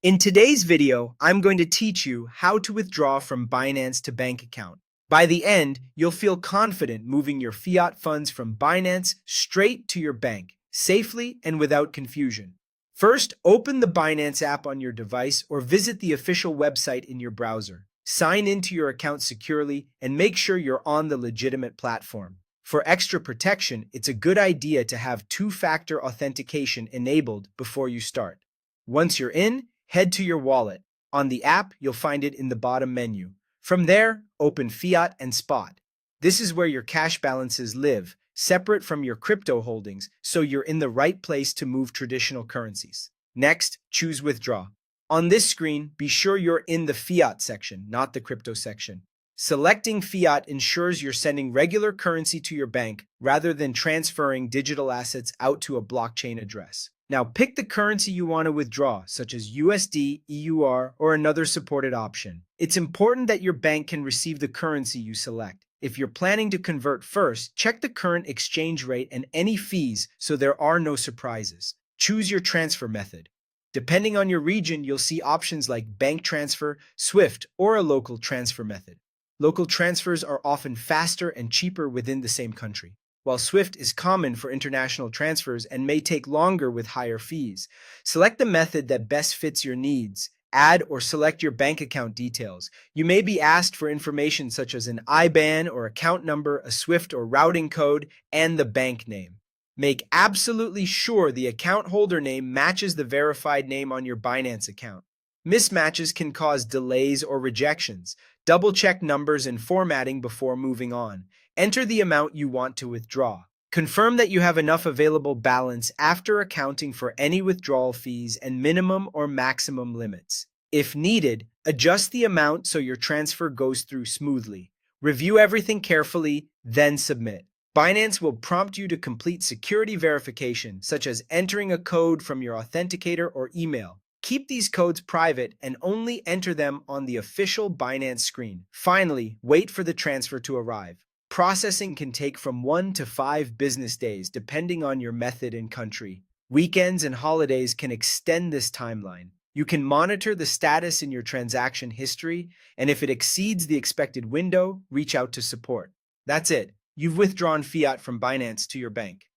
In today's video, I'm going to teach you how to withdraw from Binance to bank account. By the end, you'll feel confident moving your fiat funds from Binance straight to your bank, safely and without confusion. First, open the Binance app on your device or visit the official website in your browser. Sign into your account securely and make sure you're on the legitimate platform. For extra protection, it's a good idea to have two-factor authentication enabled before you start. Once you're in, head to your wallet. On the app, you'll find it in the bottom menu. From there, open Fiat and Spot. This is where your cash balances live, separate from your crypto holdings, so you're in the right place to move traditional currencies. Next, choose Withdraw. On this screen, be sure you're in the Fiat section, not the crypto section. Selecting Fiat ensures you're sending regular currency to your bank rather than transferring digital assets out to a blockchain address. Now pick the currency you want to withdraw, such as USD, EUR, or another supported option. It's important that your bank can receive the currency you select. If you're planning to convert first, check the current exchange rate and any fees so there are no surprises. Choose your transfer method. Depending on your region, you'll see options like bank transfer, SWIFT, or a local transfer method. Local transfers are often faster and cheaper within the same country, while SWIFT is common for international transfers and may take longer with higher fees. Select the method that best fits your needs. Add or select your bank account details. You may be asked for information such as an IBAN or account number, a SWIFT or routing code, and the bank name. Make absolutely sure the account holder name matches the verified name on your Binance account. Mismatches can cause delays or rejections. Double-check numbers and formatting before moving on. Enter the amount you want to withdraw. Confirm that you have enough available balance after accounting for any withdrawal fees and minimum or maximum limits. If needed, adjust the amount so your transfer goes through smoothly. Review everything carefully, then submit. Binance will prompt you to complete security verification, such as entering a code from your authenticator or email. Keep these codes private and only enter them on the official Binance screen. Finally, wait for the transfer to arrive. Processing can take from 1 to 5 business days depending on your method and country. Weekends and holidays can extend this timeline. You can monitor the status in your transaction history, and if it exceeds the expected window, reach out to support. That's it. You've withdrawn fiat from Binance to your bank.